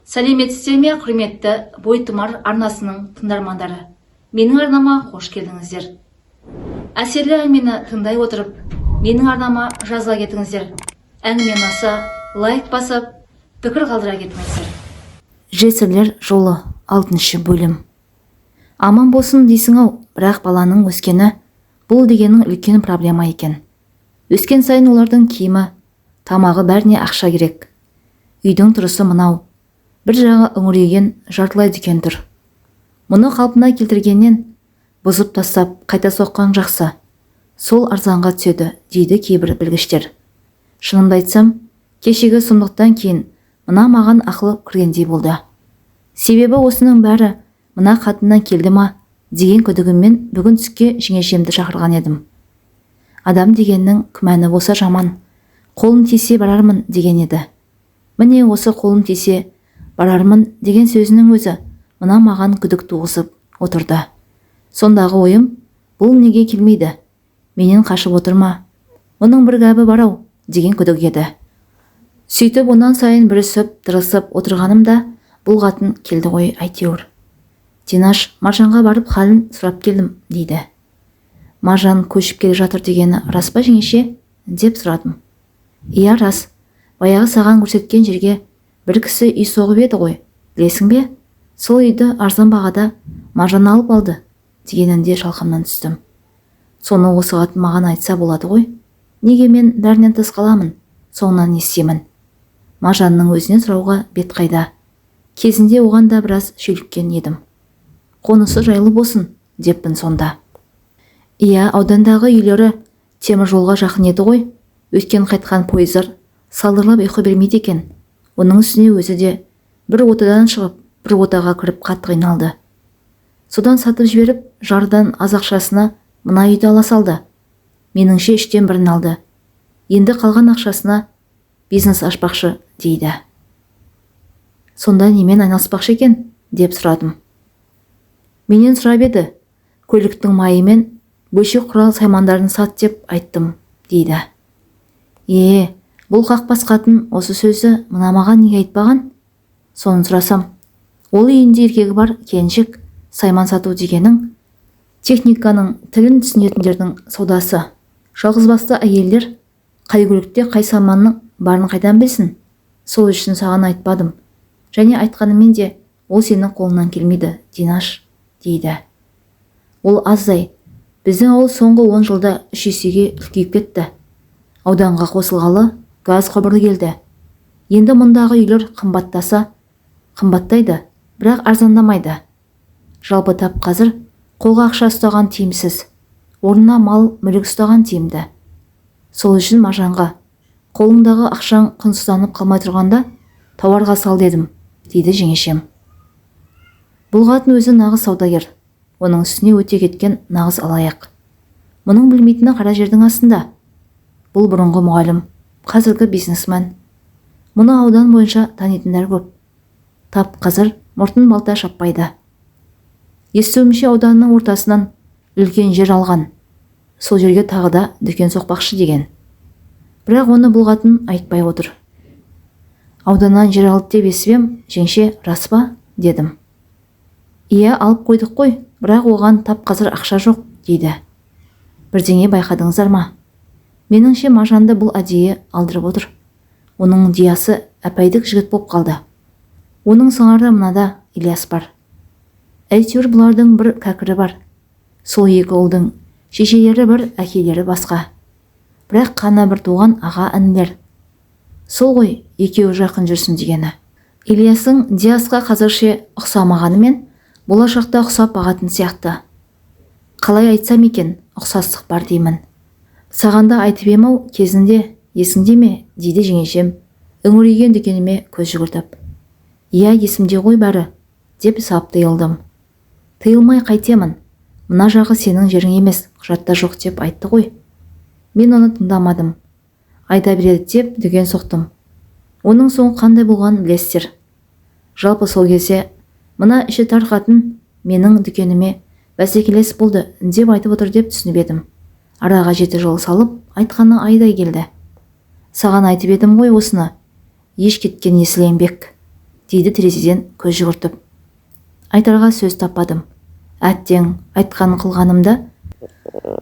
Сәлеметсіздер ме, құрметті Бойтұмар арнасының тыңдармандары. Менің арнама қош келдіңіздер. Әсерлі әңгімені тыңдай отырып, менің арнама жазыла кетіңіздер. Әңгіме ұнаса, лайк басып, пікір қалдыра кетіңіздер. Жесірлер жолы 6 бөлім. Аман болсын дейсің-ау, бірақ баланың өскені бұл дегенің үлкен проблема екен. Өскен сайын олардың киімі, тамағы бәріне ақша керек. Үйдің тұрысы мынау. Бір жағы үңірейген жартылай дүкен тұр. Мұны қалпына келтіргеннен бұзып тастап қайта соққан жақсы. Сол арзанға түседі, дейді кейбір білгіштер. Шынымды айтсам, кешегі сұмдықтан кейін мына маған ақыл кіргендей болды. Себебі осының бәрі мына қатыннан келді ма деген күдігіммен бүгін түске жеңешемді шақырған едім. Адам дегеннің күмәні болса жаман, қолын тисе барармын деген еді. Міне осы қолын тисе барармын деген сөзінің өзі мына маған күдік туғызып отырды. Сондағы ойым, бұл неге келмейді? Менен қашып отырма? Оның бір гәбі бар-ау деген күдік еді. Сөйтіп онан сайын бүрісіп, тырысып отырғанымда бұл қатын келді ғой әйтеуір. Динаш, Маржанға барып халін сұрап келдім дейді. Маржан көшіп келе жатыр дегені рас па жеңеше? Деп сұрадым. Иә рас, баяғы саған көрсеткен жерге бір кісі үй соғып еді ғой, білесің бе? Сол үйді арзан бағада Маржан алып алды дегенінде шалқамнан түстім. Соны осы қатын маған айтса болады ғой. Неге мен бәрінен тыс қаламын, соңынан естимін. Маржанның өзінен сұрауға бет қайда. Кезінде оған да біраз шүйліккен едім. Қонысы жайлы болсын деппін сонда. Иә, аудандағы үйлері темір жолға жақын еді ғой. Өткен қайтқан пойыздар салдырлап ұйқы бермейді екен. Оның үстіне өзі де бір отадан шығып, бір отаға кіріп қатты қиналды. Содан сатып жіберіп, жардан аз ақшасына мына үйді ала салды. Меніңше 3-тен 1-ін алды. Енді қалған ақшасына бизнес ашпақшы дейді. Сонда немен айналыспақшы екен деп сұрадым. Менен сұрап еді, көліктің майы мен бөлшек құрал саймандарын сат деп айттым дейді. Бұл қақпас қатын осы сөзді мына маған неге айтпаған? Соны сұрасам, ол үйінде еркегі бар келіншек сайман сату дегенің техниканың тілін түсінетіндердің саудасы. Жалғызбасты әйелдер қай көлікте қай сайманның барын қайдан білсін? Сол үшін саған айтпадым. Және айтқанымен де ол сенің қолынан келмейді, Динаш, дейді. Ол аздай. Біздің ауыл соңғы 10 жылда 3 есеге үлкейіп кетті. Ауданға қосылғалы газ құбыры келді. Енді мұндағы үйлер қымбаттайды, бірақ арзандамайды. Жалпы тап қазір қолға ақша ұстаған тиімсіз, орнына мал мүлік ұстаған тиімді. Сол үшін Маржанға қолыңдағы ақшаң құнсызданып қалмай тұрғанда тауарға сал дедім, дейді жеңешем. Бұл қатын өзі нағыз саудагер, оның үстіне өте кеткен нағыз алаяқ. Мұның білмейтіні қара жердің астында. Бұл бұрынғы мұғалім, қазіргі бизнесмен. Мұны аудан бойынша танитындар көп. Тап қазір мұртын балта шаппайды. Естуімше ауданның ортасынан үлкен жер алған. Сол жерге тағы да дүкен соқпақшы деген. Бірақ оны бұл қатын айтпай отыр. Ауданнан жер алды деп естіп, жеңше рас па? Дедім. Иә, алып қойдық қой, бірақ оған тап қазір ақша жоқ, дейді. Бірдеңе байқадыңыздар ма? Меніңше Маржанды бұл әдейі алдырып отыр. Оның диясы әпайдік жігіт боп қалды. Оның соңарда мынада Ильяс бар. Әйтеуір бұлардың бір кәкірі бар. Сол екі ұлдың шешелері бір, әкелері басқа. Бірақ қана бір туған аға інілер. Сол ғой екеуі жақын жүрсін дегені. Ильясың Диасқа қазірше ұқсамағанымен болашақта ұқсап бағатын сияқты. Қалай айтсам екен, ұқсастық бар деймін. Сағанда айтып ем-ау кезінде, есіңде ме? Дейді жеңешем, үңірейген дүкеніме көз жүгіртіп. Иә, есімде ғой бәрі, деп сап тыйылдым. Тыйылмай қайтемін. Мына жағы сенің жерің емес, құжатта жоқ деп айтты ғой. Мен оны тыңдамадым. Айта береді деп дүкен соқтым. Оның соң қандай болғанын білесіздер. Жалпы сол кезде мына іші тар қатын менің дүкеніме бәсекелес болды деп айтып отыр деп түсініп едім. Араға 7 жыл салып, айтқаны айдай келді. Саған айтып едім ғой осыны. Еш кеткен есіл еңбек. дейді терезеден көз жүгіртіп. Айтарға сөз таппадым. Әттең айтқан қылғанымда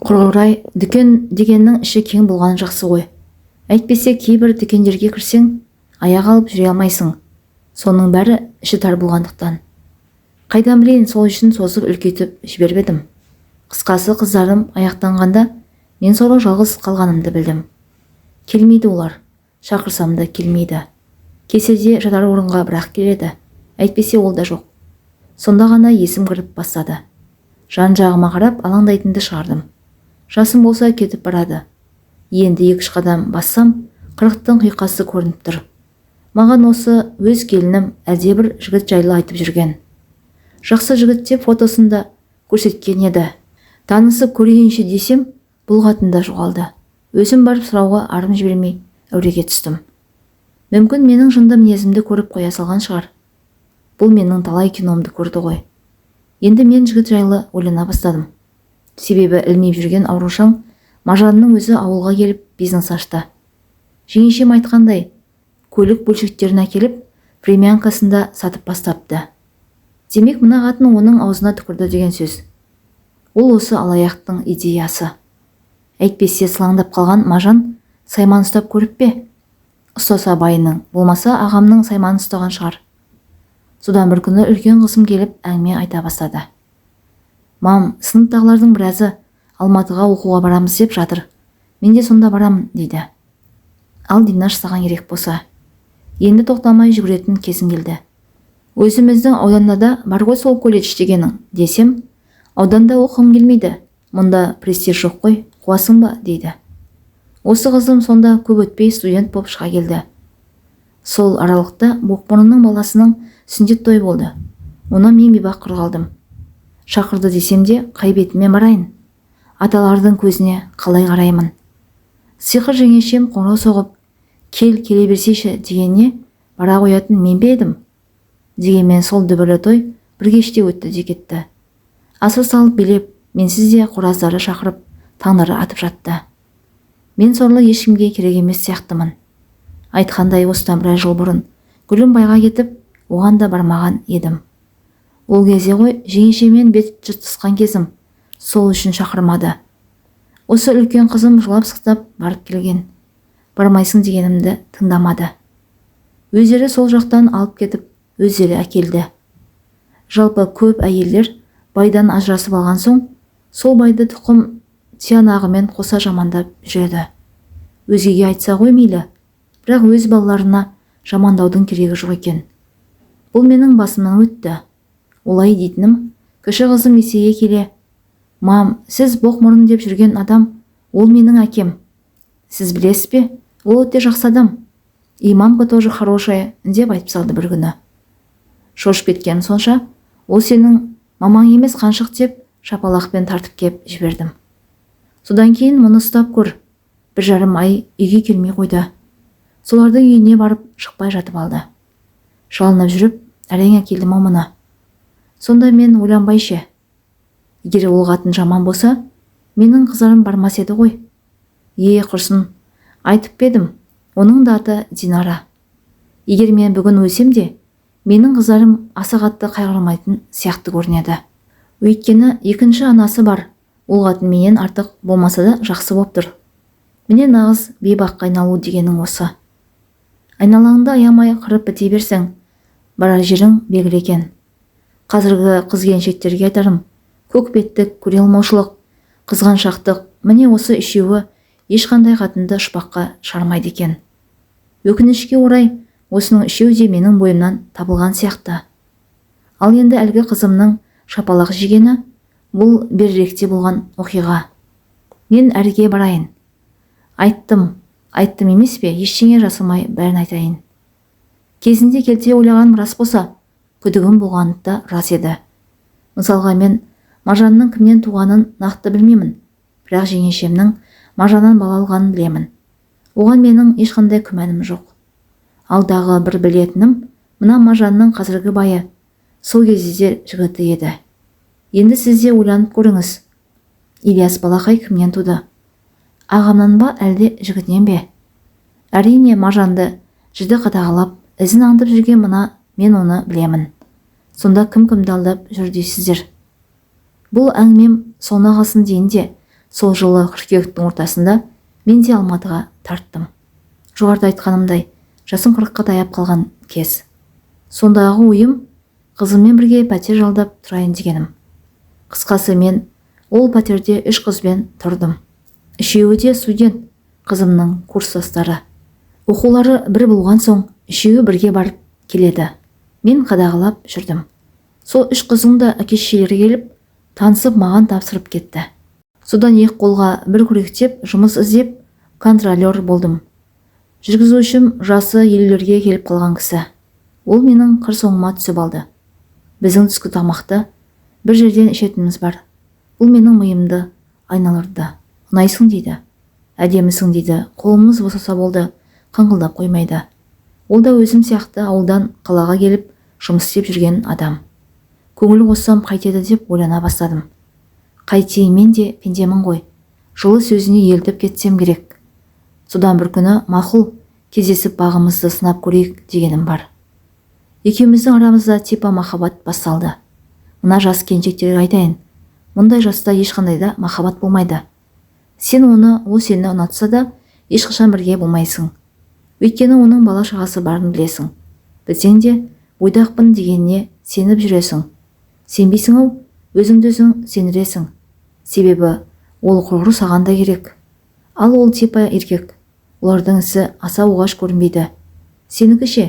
құрғырай дүкен дегеннің іші кең болғаны жақсы ғой. Әйтпесе кейбір дүкендерге кірсең аяқ алып жүре алмайсың. Соның бәрі іші тар болғандықтан. Қайдан білейін, сол үшін созып үлкейтіп жібербедім. Қысқасы қыздарым аяқтанғанда мен сорлы жалғыз қалғанымды білдім. Келмейді олар, шақырсам да келмейді. Кеседе жатар орынға бірақ келеді, әйтпесе ол да жоқ. Сонда ғана есім кіріп бастады. Жан-жағыма қарап алаңдайтынды шығардым. Жасым болса кетіп барады. Енді 2-3 қадам бассам, 40-тың қиқасы көрініп тұр. Маған осы өз келінім әлдебір жігіт жайлы айтып жүрген. Жақсы жігіт деп фотосында көрсеткен еді. Танысып көрейінші десем, бұл қатында жоғалды. Өзім барып сұрауға арым жібермей әуреге түстім. Мүмкін менің жынды мінезімді көріп қоя салған шығар. Бұл менің талай киномды көрді ғой. Енді мен жігіт жайлы ойлана бастадым. Себебі ілмейіп жүрген аурушаң Мажанның өзі ауылға келіп бизнес ашты. Жеңешем айтқандай, көлік бөлшектерін әкеліп премиянкасында сатып бастапты. Демек мына қатын оның аузына түкірді деген сөз. Ол осы алаяқтың идеясы. Әйтпесе сылаңдап қалған Мажан сайман ұстап көріп пе? Ұстаса байының, болмаса ағамның сайманын ұстаған шығар. Содан бір күні үлкен қызым келіп әңгіме айта бастады. Мам, сыныптағылардың біразы Алматыға оқуға барамыз деп жатыр. Мен де сонда барамын дейді. Ал Динаш саған керек болса. Енді тоқтамай жүгіретін кезің келді. Өзіміздің ауданда да бар ғой сол колледж дегенің десем, ауданда оқығым келмейді. Мұнда престиж жоқ қой, қуасың ба дейді. Осы қызым сонда көп өтпей студент болып шыға келді. Сол аралықта Боқмұрынның баласының сүндет тойы болды. Оны мен бейбақ қалдым. Шақырды десем де қай бетімен барайын? Аталардың көзіне қалай қараймын? Сиқыр жеңешем қоңырау соғып, келе берсейші дегеніне бара қоятын мен бе едім? Дегенмен сол дүбірлі той бір кеште өтті де кетті. Асыр салып билеп, менсіз де қораздары шақырып, таңдары атып жатты. Мен сорлы ешкімге керек емес сияқтымын. Айтқандай осыдан біраз жыл бұрын Гүлім байға кетіп, оған да бармаған едім. Ол кезде ғой жеңешемен бет жыртысқан кезім, сол үшін шақырмады. Осы үлкен қызым жылап-сықтап барып келген. Бармайсың дегенімді тыңдамады. Өздері сол жақтан алып кетіп, өздері әкелді. Жалпы көп әйелдер байдан ажырасып алған соң, сол байды тұқым тиянағымен қоса жамандап жүреді. Өзгеге айтса ғой мейлі, бірақ өз балаларына жамандаудың керегі жоқ екен. Бұл менің басымнан өтті. Олай дейтінім, кіші қызым есейе келе, мам, сіз Боқмұрын деп жүрген адам, ол менің әкем. Сіз білесіз бе, ол өте жақсы адам. И мамка тоже хорошая, деп айтып салды бір күні. Шошып кеткен сонша, ол сенің мамаң емес қаншық деп шапалақпен тартып кеп жібердім. Содан кейін мұны ұстап көр. 1,5 ай үйге келмей қойды. Солардың үйіне барып шықпай жатып алды. Жалынып жүріп, әрең әкелдім мұны. Сонда мен ойланбайшы. Егер ол қатын жаман болса, менің қыздарым бармас еді ғой. Құрсын, айтып бедім, оның да аты Динара. Егер мен бүгін өлсем де, менің қыздарым аса қатты қайғырмайтын сияқты көрінеді. Өйткені екінші анасы бар. Ол қатын менен артық болмаса да жақсы боп тұр. Міне нағыз бейбаққа айналу дегенің осы. Айналаңды аямай қырып біте берсең, барар жерің белгілі екен. Қазіргі қыз-келіншектерге айтарым, көк беттік, көре алмаушылық, қызғаншақтық, міне осы үшеуі ешқандай қатынды ұшпаққа шығармайды екен. Өкінішке орай, осының үшеуі де менің бойымнан табылған сияқты. Ал енді әлгі қызымның шапалақ жегені, бұл беріректе болған оқиға. Мен әрге барайын. Айттым емес пе, ештеңе жасырмай бәрін айтайын. Кезінде келте ойлаған рас болса, күдігім болғаны да рас еді. Мысалға мен Мажанның кімнен туғанын нақты білмеймін, бірақ жеңешемнің Мажаннан бала алғанын білемін. Оған менің ешқандай күмәнім жоқ. Алдағы бір білетінім, мына Мажанның қазіргі байы сол кезде жігіті еді. Енді сіз де ойланып көріңіз. Ильяс балақай кімнен туды? Ағамнан ба, әлде жігітінен бе? Әрине Мажанды жіті қадағалап, ізін аңдып жүрген мына мен оны білемін. Сонда кім-кімді алдап жүр дейсіздер? Бұл әңгімем соңына қалсын дейін де, сол жылы қыркүйектің ортасында мен де Алматыға тарттым. Жоғарыда айтқанымдай, жасым 40-қа таяп қалған кез. Сондағы ойым қызыммен бірге пәтер жалдап тұрайын дегенім. Қысқасы мен ол пәтерде 3 қызбен тұрдым. Үшеуі де студент, қызымның курстастары. Оқулары бір болған соң, үшеуі бірге барып келеді. Мен қадағалап жүрдім. Сол 3 қызың да әке-шешелері келіп, танысып маған тапсырып кетті. Содан екі қолға бір күректеп жұмыс іздеп, контролер болдым. Жүргізушім жасы 50-лерге келіп қалған кісі. Ол менің қыр соңыма түсіп алды. Біздің түскі тамақты бір жерден ішетініміз бар. Бұл менің миымды айналырды. Ұнайсың дейді. Әдемісің дейді. Қолымыз босаса болды, қыңқылдап қоймайды. Ол да өзім сияқты ауылдан қалаға келіп жұмыс істеп жүрген адам. Көңіл қоссам қайтеді деп ойлана бастадым. Қайтейін, мен де пендемін ғой. Жылы сөзіне елдіп кетсем керек. Содан бір күні мақұл кездесіп бағымызды сынап көрейік дегенім бар. Екеуміздің арамызда типа махаббат басталды. Мына жас келіншектерге айтайын, мұндай жаста ешқандай да махаббат болмайды. Сен оны, ол сені ұнатса да, ешқашан бірге болмайсың. Өйткені оның бала шағасы барын білесің. Білсең де, ойдақпын дегеніне сеніп жүресің. Сенбейсің ау, өзіңді өзің сеніресің. Себебі ол құрғыр саған да керек. Ал ол типа еркек. Олардың ісі аса оғаш көрінбейді. Сенікі ше,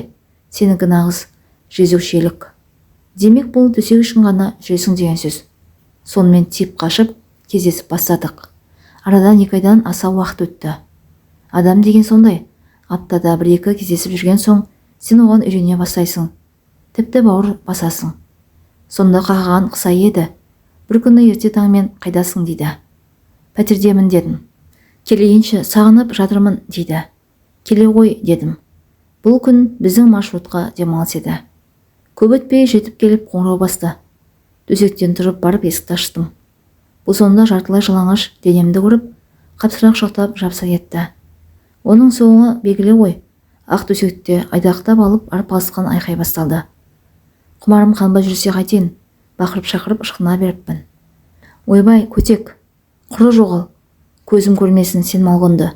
сенікі нағыз жезөкшелік. Демек бұл төсек үшін ғана жүресің деген сөз. Сонымен тип қашып, кездесіп бастадық. Арадан 2 айдан аса уақыт өтті. Адам деген сондай. Аптада 1-2 кездесіп жүрген соң, сен оған үйрене бастайсың. Тіпті бауыр басасың. Сонда қағаған қыса еді. Бір күні ерте таңмен қайдасың дейді. Пәтердемін дедім. Келейінші сағынып жатырмын дейді. Келе ғой дедім. Бұл күн біздің маршрутқа демалыс еді. Көп өтпей жетіп келіп қоңырау басты. Төсектен тұрып барып есікті аштым. Бұл сонда жартылай жалаңаш денемді көріп, қапсырақ шоқтап жапса кетті. Оның соңы белгілі ғой. Ақ төсекте айдақтап алып арпалысқан айқай басталды. Құмарым қанбай жүрсе қайтейін, бақырып-шақырып ышқына беріппін. Ойбай, көтек, құры жоғал, көзім көрмесін сен малғынды,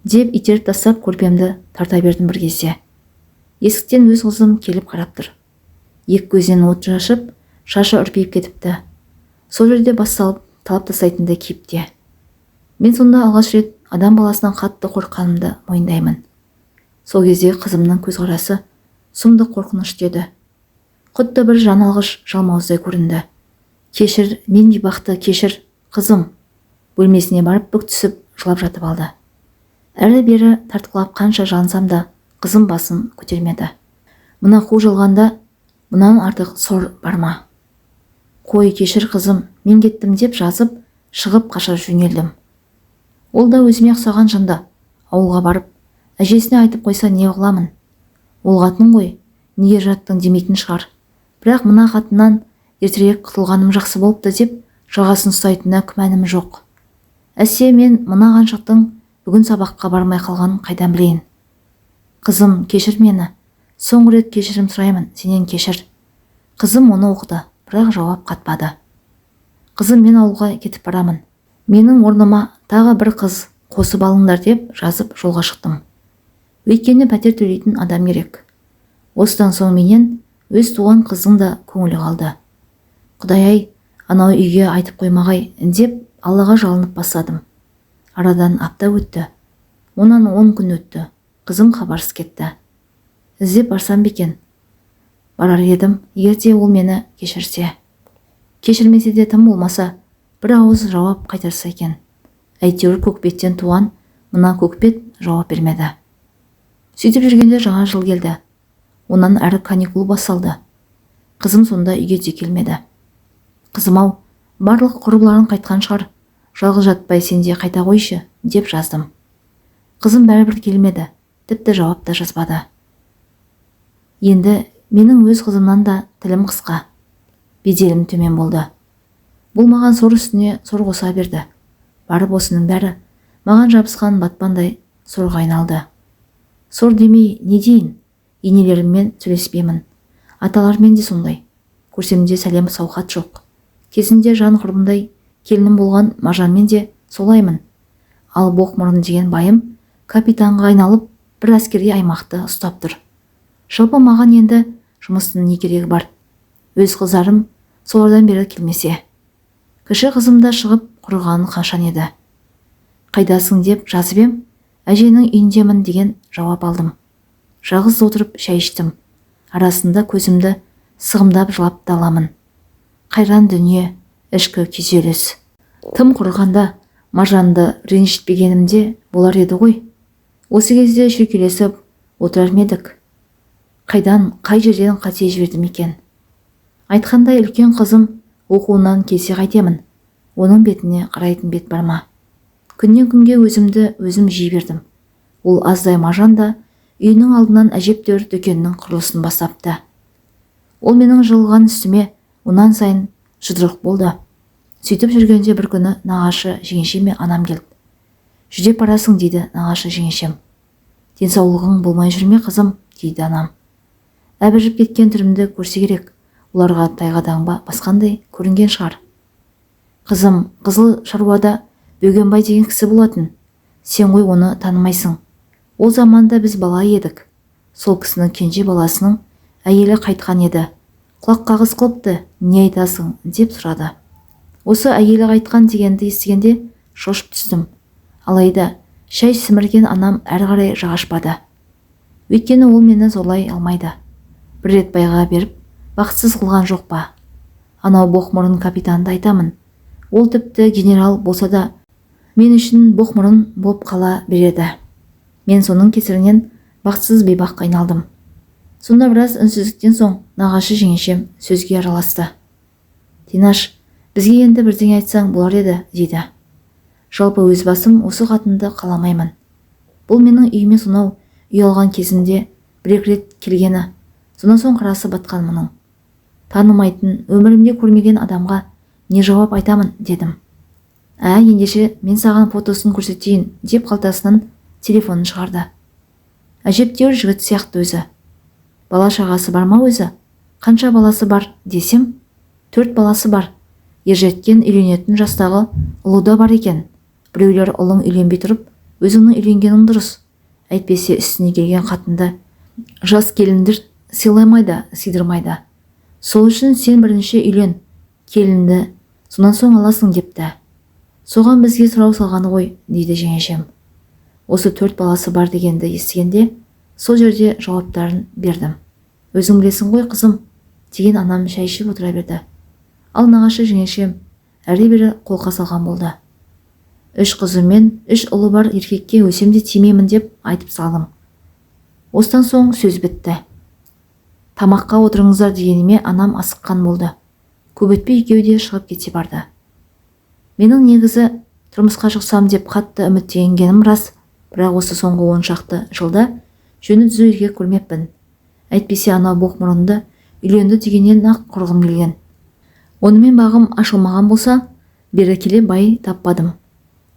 деп итеріп тастап көрпемді тарта бердім бір кезде. Есіктен өз қызым келіп қарап тұр. Екі көзінен от шашып, шашы үрпиіп кетіпті. Сол жерде бас салып талап тастайтынды кейіпте. Мен сонда алғаш рет адам баласынан қатты қорққанымды мойындаймын. Сол кезде қызымның көзқарасы сұмдық қорқыныш деді. Құтты бір жан алғыш жалмауыздай көрінді. Кешір, мен бейбақты кешір, қызым. Бөлмесіне барып бүк түсіп жылап жатып алды. Әрі-бері тартқылап қанша жансам да қызым басын көтермеді. Мына қу жалғанда мұнан артық сор бар ма? Қой, кешір қызым, мен кеттім деп жазып, шығып қаша жөнелдім. Ол да өзіме ұқсаған жынды. Ауылға барып, әжесіне айтып қойса не қыламын? Ол қатын ғой, неге жаттың демейтін шығар. Бірақ мына қатыннан ертерек құтылғаным жақсы болыпты деп жағасын ұстайтынына күмәнім жоқ. Әсте мен мына қаншықтың бүгін сабаққа бармай қалғанын қайдан білейін? Қызым, кешір мені. Соңғы рет кешірім сұраймын, сенен кешір. Қызым оны оқыды, бірақ жауап қатпады. Қызым, мен ауылға кетіп барамын. Менің орныма тағы бір қыз қосып алыңдар деп жазып жолға шықтым. Өйткені пәтер төлейтін адам керек. Осыдан соң менен өз туған қыздың да көңілі қалды. Құдай-ай, анау үйге айтып қоймағай деп Аллаға жалынып бастадым. Арадан апта өтті. Онан 10 күн өтті. Қызым хабарсыз кетті. Іздеп барсам бекен. Барар едім, егерде ол мені кешірсе. Кешірмесе де тым болмаса, бір ауыз жауап қайтарса екен. Әйтеуір көкбеттен туған мына көкбет жауап бермеді. Сөйтіп жүргенде жаңа жыл келді. Онан әрі каникул басталды. Қызым сонда үйге де келмеді. Қызым-ау, барлық құрбыларың қайтқан шығар. Жалғыз жатпай сенде қайта қойшы деп жаздым. Қызым бәрібір келмеді. Тіпті жауап та жазбады. Енді менің өз қызымнан да тілім қысқа. Беделім төмен болды. Бұл маған сор үстіне сор қоса берді. Барып осының бәрі маған жабысқан батпандай сорға айналды. Сор демей не дейін? Енелеріммен сөйлеспеймін. Аталармен де сондай. Көрсемде сәлем сауқат жоқ. Кезінде жан құрбымдай келінім болған Мажанмен де солаймын. Ал Боқмұрын деген байым капитанға айналып бір әскери аймақты ұстап тұр. Жалпы маған енді жұмыстың не керегі бар? Өз қыздарым солардан бері келмесе. Кіші қызым да шығып құрығанын қашан еді. Қайдасың деп жазып ем, әженің үйіндемін деген жауап алдым. Жалғыз отырып шай іштім. Арасында көзімді сығымдап жылап даламын. Қайран дүние, ішкі күйзеліс. Тым құрығанда Мажанды ренжітпегенімде болар еді ғой. Осы кезде шүйкелесіп отырар ма едік? Қайдан, қай жерден қате жібердім екен? Айтқандай үлкен қызым оқуынан келсе қайтемін. Оның бетіне қарайтын бет бар ма? Күннен күнге өзімді өзім жей бердім. Ол аздай Мажан да үйінің алдынан әжептәуір дүкеннің құрылысын бастапты. Ол менің жылған үстіме онан сайын жұдырық болды. Сөйтіп жүргенде бір күні нағашы жеңешеме анам келді. Жүдеп барасың дейді нағашы жеңешем. Денсаулығың болмай жүрме қызым дейді анам. Әбіржіп кеткен түрімді көрсе керек, оларға тайғадан ба басқандай көрінген шығар. Қызым, қызыл шаруада Бөгенбай деген кісі болатын. Сен ғой оны танымайсың. Ол заманда біз бала едік. Сол кісінің кенже баласының әйелі қайтқан еді. Құлақ қағыс қылыпты, не айтасың деп сұрады. Осы әйелі қайтқан дегенді естігенде шошып түстім. Алайда шай сімірген анам әрі қарай жағашпады. Өйткені ол мені зорлай алмайды. Бір рет байға беріп, бақытсыз қылған жоқ па? Анау Боқмұрын капитанды айтамын. Ол тіпті генерал болса да, мен үшін Боқмұрын боп қала береді. Мен соның кесірінен бақытсыз бейбаққа айналдым. Сонда біраз үнсіздіктен соң нағашы жеңешем сөзге араласты. Динаш, бізге енді бірдеңе айтсаң болар еді, дейді. Жалпы өз басым осы қатынды қаламаймын. Бұл менің үйіме сонау үй алған кезімде бір-екі рет келгені, сонан соң қарасы батқан мұның. Танымайтын, өмірімде көрмеген адамға не жауап айтамын, дедім. Ендеше мен саған фотосын көрсетейін, деп қалтасынан телефонын шығарды. Әжептәуір жігіт сияқты өзі. Бала шағасы бар ма өзі? Қанша баласы бар десем, 4 баласы бар. Ержеткен үйленетін жастағы ұлы да бар екен. Біреулер ұлың үйленбей тұрып, өзіңнің үйленгенің дұрыс. Әйтпесе үстіне келген қатынды жас келіндер сыйламайды, сыйдырмайды. Сол үшін сен бірінші үйлен, келінді сонан соң аласың депті. Соған бізге сұрау салғаны ғой, дейді жеңешем. Осы 4 баласы бар дегенді естігенде, сол жерде жауаптарын бердім. Өзің білесің ғой қызым, деген анам шай ішіп отыра берді. Ал нағашы жеңешем әрі-бері қолқа салған болды. 3 қызым мен 3 ұлы бар еркекке өсемде тимеймін деп айтып салдым. Осыдан соң сөз бітті. Тамаққа отырыңыздар дегеніме анам асыққан болды. Көп өтпей екеуі де шығып кете барды. Менің негізі тұрмысқа шықсам деп қатты үміттенгенім рас, бірақ осы соңғы 10 шақты жылда жөні түзу еркек көрмеппін. Әйтпесе анау Боқмұрынды үйленді дегеннен ақ құрғым келген. Онымен бағым ашылмаған болса, бері келе бай таппадым.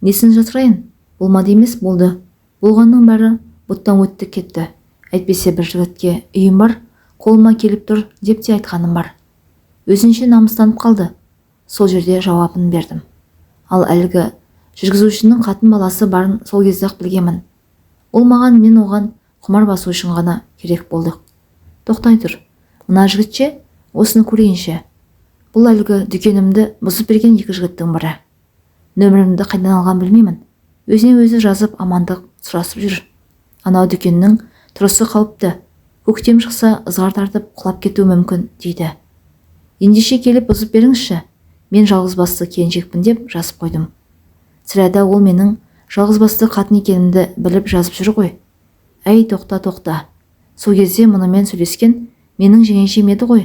Несін жасырайын? Болмады емес болды. Болғанның бәрі бұттан өтті кетті. Әйтпесе бір жігітке үйім бар, қолыма келіп тұр деп те айтқаным бар. Өзінше намыстанып қалды. Сол жерде жауабын бердім. Ал әлгі жүргізушінің қатын баласы барын сол кезде-ақ білгемін. Ол маған, мен оған құмар басу үшін ғана керек болдық. Тоқтай тұр. Мына жігітше, осыны көрейінші. Бұл әлгі дүкенімді бұзып берген 2 жігіттің бірі. Нөмірімді қайдан алған білмеймін. Өзіне өзі жазып амандық сұрасып жүр. Анау дүкеннің тұрысы қауіпті. Көктем шықса ызғар тартып құлап кетуі мүмкін, дейді. Ендеше келіп бұзып беріңізші. Мен жалғызбасты келіншекпін деп жазып қойдым. Сірәда ол менің жалғызбасты қатын екенімді біліп жазып жүр ғой. Әй, тоқта. Сол кезде мұнымен сөйлескен менің жеңешем еді ғой.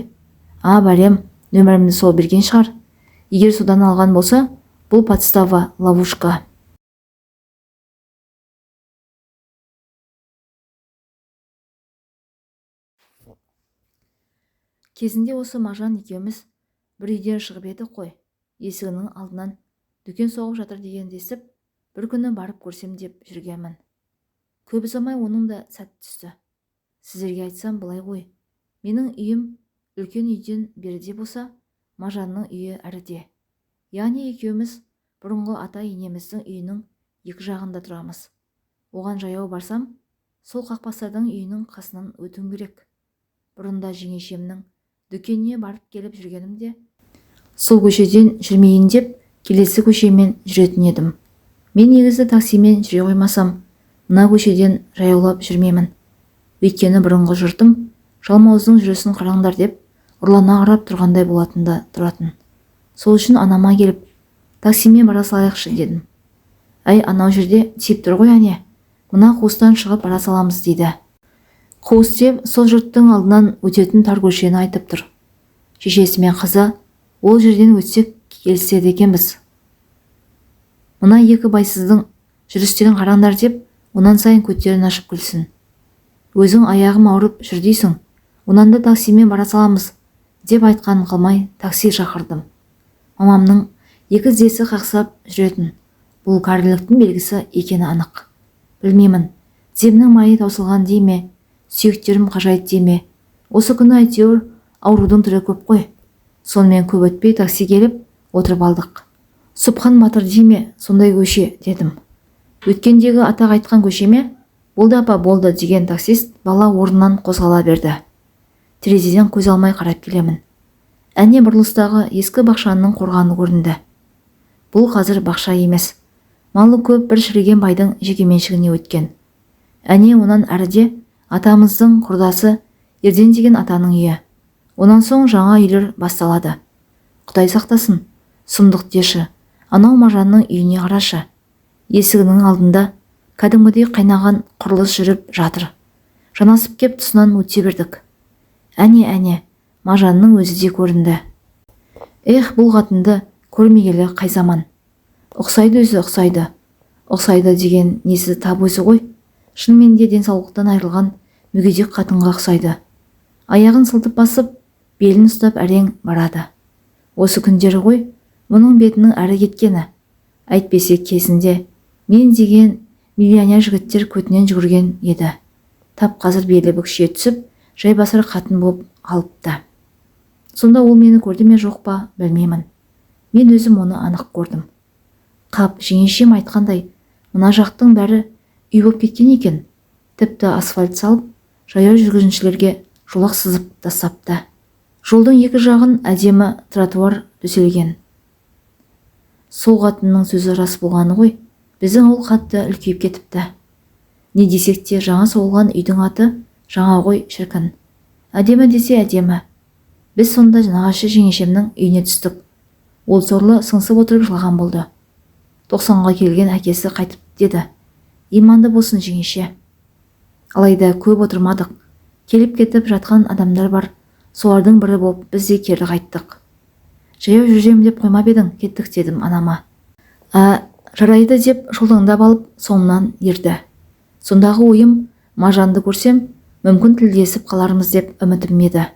Бәлем, нөмірімді сол берген шығар. Егер содан алған болса, бұл подстава, ловушка. Кезінде осы Мажан екеуміз бір үйден шығып едік қой. Есігінің алдынан дүкен соғып жатыр дегенді естіп, бір күні барып көрсем деп жүргенмін. Көп ұзамай оның да сәт түсті. Сіздерге айтсам былай ғой. Менің үйім Үлкен үйден беріде болса, Мажанның үйі әріде. Яғни екеуміз бұрынғы ата-енеміздің үйінің екі жағында тұрамыз. Оған жаяу барсам, сол Қақпасардың үйінің қасынан өтуім керек. Бұрында жеңешемнің дүкеніне барып келіп жүргенімде, сол көшеден жүрмейін деп, келесі көшемен жүретін едім. Мен негізі таксимен жүре қоймасам, мына көшеден жаяулап жүрмеймін. Өйткені бұрынғы жұртым жалмауыздың жүрісін қараңдар деп, ұрлана қарап тұрғандай болатында тұратын. Сол үшін анама келіп, таксимен бара салайықшы дедім. Әй, анау жерде тиіп тұр ғой әне, мына қуыстан шығып бара саламыз дейді. Қуыс деп сол жұрттың алдынан өтетін тар көшені айтып тұр. Шешесі мен қызы ол жерден өтсек келіседі екенбіз. Мына екі байсыздың жүрістерін қараңдар деп, онан сайын көттерін ашып күлсін. Өзің аяғым ауырып жүр дейсің, онан да таксимен бара саламыз деп айтқанын қылмай такси шақырдым. Мамамның екі тізесі қақсап жүретін. Бұл кәріліктің белгісі екені анық. Білмеймін, тіземнің майы таусылған дей ме, сүйектерім қажайды дей ме. Осы күні әйтеуір аурудың түрі көп қой. Сонымен көп өтпей такси келіп отырып алдық. Сұпхан Батыр дей ме, сондай көше дедім. Өткендегі атақ айтқан көше ме? Болды апа, болды деген таксист бала орнынан қозғала берді. Терезеден көз алмай қарап келемін. Әне бұрылыстағы ескі бақшаның қорғаны көрінді. Бұл қазір бақша емес. Малы көп бір шіріген байдың жекеменшігіне өткен. Әне онан әріде атамыздың құрдасы Ерден деген атаның үйі. Онан соң жаңа үйлер басталады. Құдай сақтасын, сұмдық деші, анау Мажанның үйіне қарашы. Есігінің алдында кәдімгідей қайнаған құрылыс жүріп жатыр. Жанасып кеп тұсынан өте бердік. Әне, Мажанның өзі де көрінді. Ех, бұл қатынды көрмегелі қай заман. Ұқсайды өзі, ұқсайды. Ұқсайды деген несі тап өзі ғой. Шынымен де денсаулықтан айырылған мүгедек қатынға ұқсайды. Аяғын сылтып басып, белін ұстап әрең барады. Осы күндері ғой, мұның бетінің әрі кеткені. Әйтпесе кезінде мен деген миллионер жігіттер көтінен жүгірген еді. Тап қазір белі бүкшие түсіп, жайбасыр қатын болып қалыпты. Сонда ол мені көрді ме жоқ па, білмеймін. Мен өзім оны анық көрдім. Қап, жеңешем айтқандай, мына жақтың бәрі үй болып кеткен екен. Тіпті асфальт салып, жаяу жүргіншілерге жолақ сызып тастапты. Жолдың екі жағын әдемі тротуар төселген. Сол қатынның сөзі рас болғаны ғой, біздің ол қатты үлкейіп кетіпті. Не десек те жаңа соғылған үйдің аты жаңа ғой шіркін. Әдемі десе әдемі. Біз сонда нағашы жеңешемнің үйіне түстік. Ол сорлы сыңсып отырып жылаған болды. 90-ға келген әкесі қайтып деді. Иманды болсын жеңеше. Алайда көп отырмадық. Келіп кетіп жатқан адамдар бар. Солардың бірі болып біз де кері қайттық. Жаяу жүрем деп қоймап едің, кеттік дедім анама. Жарайды деп шолтаңдап алып соңымнан ерді. Сондағы ойым, Мажанды көрсем, мүмкін тілдесіп қалармыз деп үмітім еді.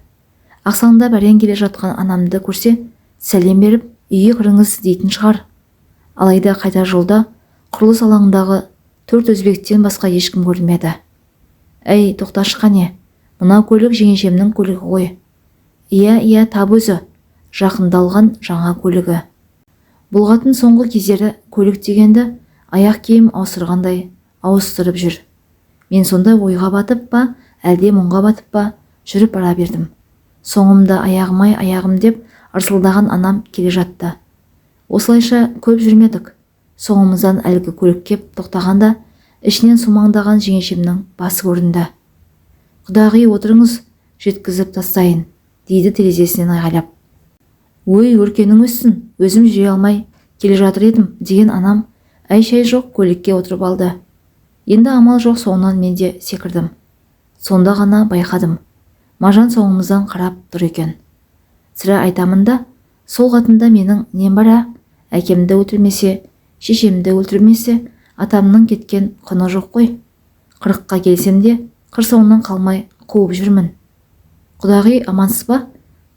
Ақсаңдап әрең келе жатқан анамды көрсе, сәлем беріп, үйге кіріңіз дейтін шығар. Алайда қайта жолда құрылыс алаңындағы 4 өзбектен басқа ешкім көрінмеді. Әй, тоқташы қане, мынау көлік жеңешемнің көлігі ғой. Иә, тап өзі, жақындалған жаңа көлігі. Бұл қатын соңғы кездері көлік дегенді аяқ киім ауыстырғандай ауыстырып жүр. Мен сонда ойға батып па, әлде мұңға батып па, жүріп бара бердім. Соңымда аяғым деп ырсылдаған анам келе жатты. Осылайша көп жүрмедік. Соңымыздан әлгі көлік кеп тоқтағанда, ішінен сумаңдаған жеңешемнің басы көрінді. Құдағи отырыңыз, жеткізіп тастайын, дейді терезесінен айғайлап. Ой, өркенің өссін, өзім жүре алмай келе жатыр едім деген анам әй-шәй жоқ көлікке отырып алды. Енді амал жоқ, соңынан мен де секірдім. Сонда ғана байқадым. Мажан соңымыздан қарап тұр екен. Сірә айтамын да, сол қатында менің нем бара, әкемді өлтірмесе, шешемді өлтірмесе, атамның кеткен құны жоқ қой. 40-қа келсем де, қыр соңынан қалмай қуып жүрмін. Құдағи, амансыз ба?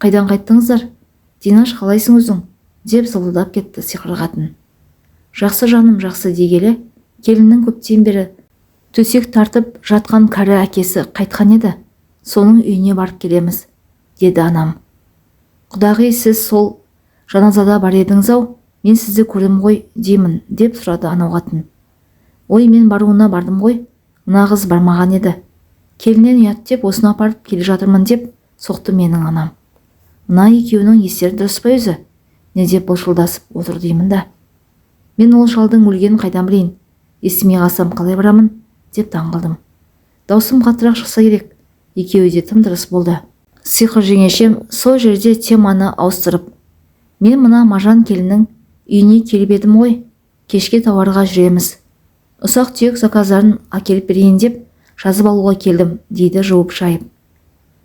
Қайдан қайттыңыздар? Динаш, қалайсың өзің? Деп зылдап кетті сиқыр қатын. Жақсы жаным, жақсы дегелі, келіннің көптен бері төсек тартып жатқан кәрі әкесі қайтқан еді. Соның үйіне барып келеміз. деді анам. Құдағи, сіз сол жаназада бар едіңіз-ау, мен сізді көрдім ғой деймін, деп сұрады анау қатын. Ой, мен баруына бардым ғой, мына қыз бармаған еді. Келіннен ұят деп осыны апарып келе жатырмын деп соқты менің анам. Мына екеуінің естері дұрыс па өзі? Не деп былшылдасып отыр деймін да. Мен ол шалдың өлгенін қайдан білейін? Естімей қалсам қалай барамын? Деп таңғалдым. Даусым қаттырақ шықса керек. Екеуі де тым-тырыс болды. Сиқыр жеңешем сол жерде теманы ауыстырып, мен мына мажан келіннің үйіне келіп едім ғой, кешке тауарға жүреміз. Ұсақ түйек заказдарын әкеліп берейін деп жазып алуға келдім, дейді жуып шайып.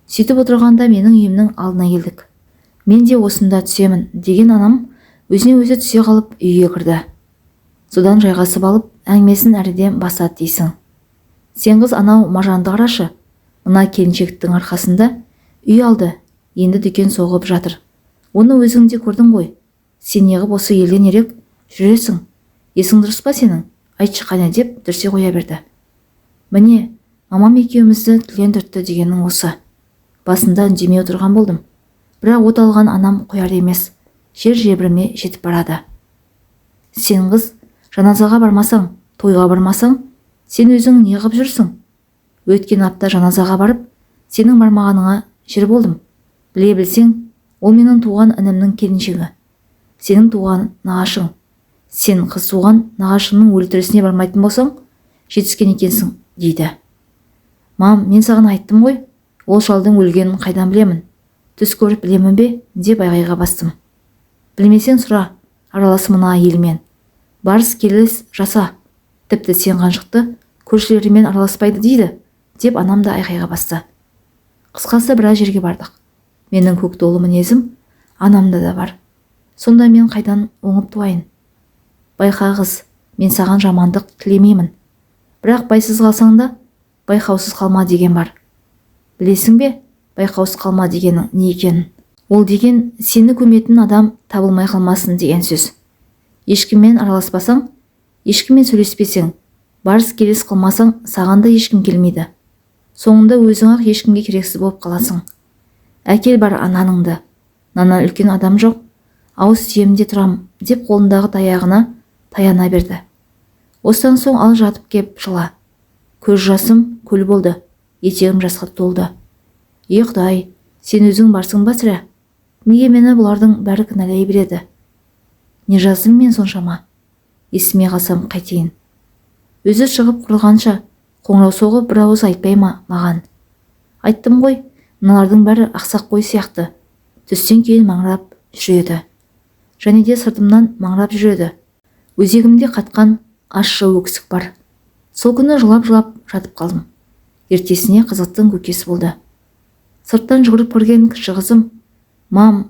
Сөйтіп отырғанда менің үйімнің алдына келдік. Мен де осында түсемін деген анам өзіне өзі түсе қалып үйге кірді. Содан жайғасып алып әңгімесін әріден бастады дейсің. Сен қыз анау мажанды қарашы. Мына келіншектің арқасында үй алды, енді дүкен соғып жатыр. Оны өзің де көрдің ғой. Сен неғып осы елден ерек жүресің? Есің дұрыс па сенің? Айтшы қане деп дүрсе қоя берді. Міне, мамам екеумізді тілен түртті дегенің осы. Басында үндемей отырған болдым. Бірақ от алған анам қояр емес. Жер жебірме жетіп барады. Сен қыз, жаназаға бармасаң, тойға бармасаң, сен өзің неғып жүрсің? Өткен апта жаназаға барып, сенің бармағаныңа жер болдым. Біле білсең, ол менің туған інімнің келіншегі. Сенің туған нағашың. Сен қыз туған нағашыңның өлтірісіне бармайтын болсаң, жетіскен екенсің, дейді. Мам, мен саған айттым ғой, ол шалдың өлгенін қайдан білемін? Түс көріп білемін бе? Деп айғайға бастым. Білмесең сұра, аралас мына елмен. Барыс келіс жаса. Тіпті сен қаншықты көршілерімен араласпайды дейді, деп анам да айғайға басты. Қысқасы біраз жерге бардық. Менің көк долы мінезім анамда да бар. Сонда мен қайдан оңып туайын? Байқа қыз, мен саған жамандық тілемеймін. Бірақ байсыз қалсаң да байқаусыз қалма деген бар. Білесің бе, байқаусыз қалма дегенің не екенін? Ол деген сені көметін адам табылмай қалмасын деген сөз. Ешкіммен араласпасаң, ешкіммен сөйлеспесең, барыс келіс қылмасаң, саған да ешкім келмейді. Соңында өзің ақ ешкімге керексіз болып қаласың. Әкел бар ананыңды. Нана үлкен адам жоқ, ауыз тиемде тұрам, деп қолындағы таяғына таяна берді. Осыдан соң ал жатып кеп жыла. Көз жасым көл болды, етегім жасқа толды. Құдай, сен өзің барсың ба сірә? Неге мені бұлардың бәрі кінәлай береді? Не жаздым мен соншама? Есіме қалсам қайтейін. Өзі шығып құрылғанша қоңырау соғып бір ауыз айтпай ма маған? Айттым ғой, мыналардың бәрі ақсақ қой сияқты. Түстен кейін маңырап жүреді. Және де сыртымнан маңырап жүреді. Өзегімде қатқан ащы өксік бар. Сол күні жылап-жылап жатып қалдым. Ертесіне қызықтың көкесі болды. Сырттан жүгіріп көрген кіші қызым, мам,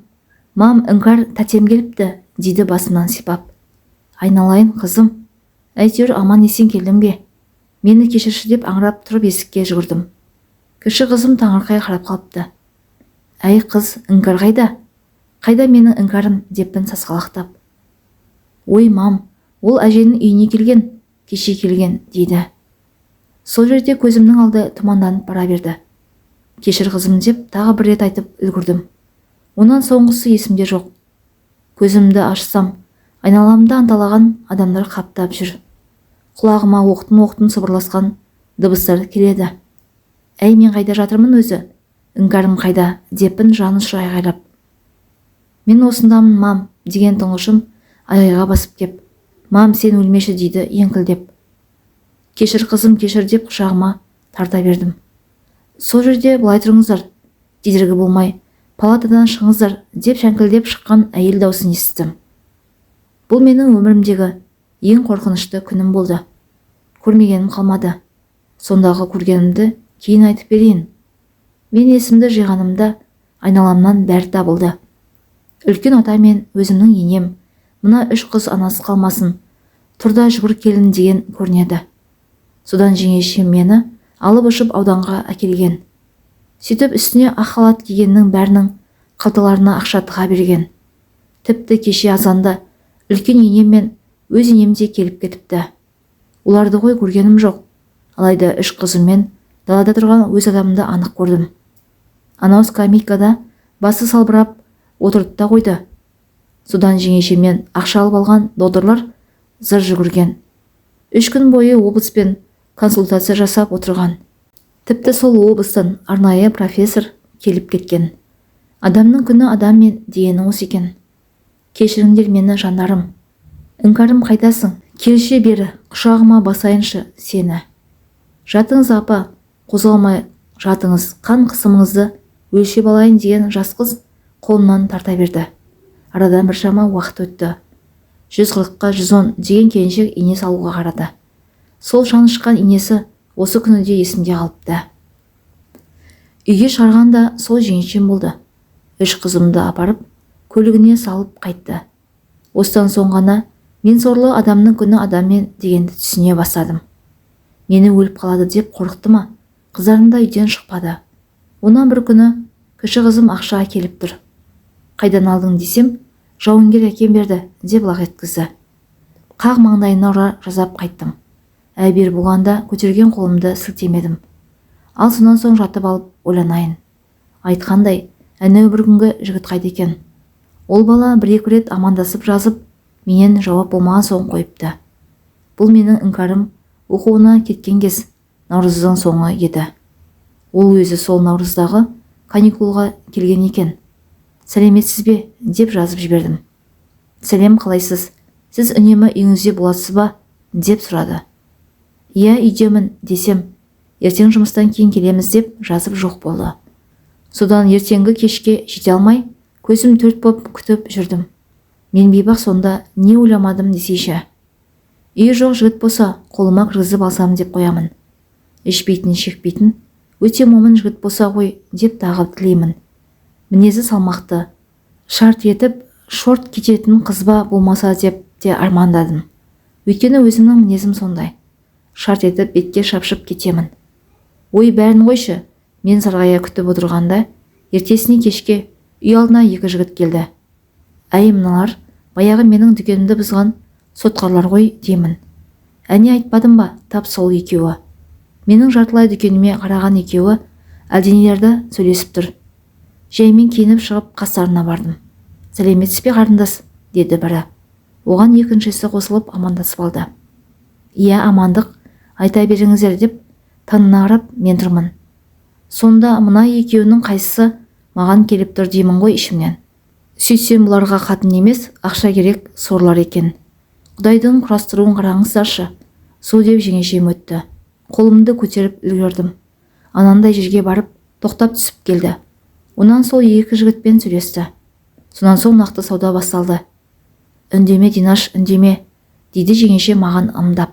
іңкәр тәтем келіпті, дейді басымнан сипап. Айналайын қызым, әйтеуір аман есен келдің бе? Мені кешірші деп аңырап тұрып есікке жүгірдім. Кіші қызым таңырқай қарап қалыпты. Әй қыз, іңкәр қайда? Қайда менің іңкәрім, деппін сасқалақтап. Ой мам, ол әженің үйіне келген, кеше келген, дейді. Сол жерде көзімнің алды тұманданып бара берді. Кешір қызым деп тағы бір рет айтып үлгірдім. Онан соңғысы есімде жоқ. Көзімді ашсам, айналамда анталаған адамдар қаптап жүр. Құлағыма оқтын-оқтын сыбырласқан дыбыстар келеді. Әй, мен қайда жатырмын өзі? Іңкәрім қайда? Деппін жанұшы айғайлап. Мен осындамын, мам, деген тұңғышым айғайға басып кеп. Мам, сен өлмеші, дейді еңкілдеп. Кешір қызым, кешір деп құшағыма тарта бердім. Сол жерде былай тұрыңыздар, дедіргі болмай, палатадан шығыңыздар, деп шәңкілдеп шыққан әйел даусын естідім. Бұл менің өмірімдегі ең қорқынышты күнім болды. Көрмегенім қалмады. Сондағы көргенімді кейін айтып берейін. Мен есімді жиғанымда айналамнан бәрі табылды. Үлкен ата мен өзімнің енем, мына 3 қыз анасы қалмасын, тұрда жүгір келін деген көрінеді. Содан жеңешем мені алып ұшып ауданға әкелген. Сөйтіп үстіне ақ халат кигеннің бәрінің қалталарына ақша тыға берген. Тіпті кеше азанда үлкен енем мен өз енем де келіп кетіпті. Оларды ғой көргенім жоқ. Алайда 3 қызыммен далада тұрған өз адамымды анық көрдім. Анау скамейкада басы салбырап отырды да қойды. Содан жеңешеммен ақша алып алған додырлар зыр жүгірген. 3 күн бойы облыспен консультация жасап отырған. Тіпті сол облыстан арнайы профессор келіп кеткен. Адамның күні адаммен дегені осы екен. Кешіріңдер мені, жандарым. Іңкәрім қайтасың? Келші бері, құшағыма басайыншы сені. Жатыңыз апа, қозғалмай жатыңыз, қан қысымыңызды өлшеп алайын деген жас қыз қолымнан тарта берді. Арадан біршама уақыт өтті. 140-қа 110 деген келіншек ине салуға қарады. Сол шанышқан инесі осы күні де есімде қалыпты. Үйге шығарғанда сол жеңешем болды. 3 қызымды апарып, көлігіне салып қайтты. Осыдан соң ғана мен сорлы адамның күні адаммен дегенді түсіне бастадым. Мені өліп қалады деп қорықты ма? Қыздарым да үйден шықпады. Онан бір күні кіші қызым ақша әкеліп тұр. Қайдан алдың десем, жауынгер әкем берді деп лақ еткізді. Қақ маңдайына ұра жазап қайттым. Әбер болғанда көтерген қолымды сілтемедім. Ал сонан соң жатып алып ойланайын. Айтқандай, әнеу бір күнгі жігіт қайда екен? Ол бала 1-2 рет амандасып жазып, менен жауап болмаған соң қойыпты. Бұл менің іңкәрім оқуына кеткен кез наурыздың соңы еді. Ол өзі сол наурыздағы каникулға келген екен. Сәлеметсіз бе деп жазып жібердім. Сәлем, қалайсыз? Сіз үнемі үйіңізде боласыз ба деп сұрады. Иә, үйдемін десем, ертең жұмыстан кейін келеміз деп жазып жоқ болды. Содан ертеңгі кешке жете алмай, көзім төрт боп күтіп жүрдім. Мен бейбақ сонда не ойламадым десейші. Үйі жоқ жігіт болса, қолыма кіргізіп алсам деп қоямын. Ішпейтін, шекпейтін, өте момын жігіт болса ғой деп тағы тілеймін. Мінезі салмақты, шарт етіп шорт кететін қызба болмаса деп те армандадым. Өйткені өзімнің мінезім сондай. Шарт етіп бетке шапшып кетемін. Ой, бәрін қойшы, мен сарғая күтіп отырғанда, ертесіне кешке үй алдына 2 жігіт келді. Әй, мыналар, баяғы менің дүкенімді бұзған сотқарлар ғой деймін. Әне айтпадым ба, тап сол екеуі. Менің жартылай дүкеніме қараған екеуі әлденелерді сөйлесіп тұр. Жаймен киініп шығып қастарына бардым. Сәлеметсіз бе қарындас, деді бірі. Оған екіншісі қосылып амандасып алды. Иә, амандық, айта беріңіздер деп танына қарап мен тұрмын. Сонда мына екеуінің қайсысы маған келіп тұр деймін ғой ішімнен. Сөйтсем бұларға қатын емес, ақша керек сорлар екен. Құдайдың құрастыруын қараңыздаршы. Сол деп жеңешем өтті. Қолымды көтеріп үлгердім. Анандай жерге барып тоқтап түсіп келді. Онан сол 2 жігітпен сөйлесті. Сонан соң нақты сауда басталды. Үндеме, Динаш, үндеме, дейді жеңеше маған ымдап.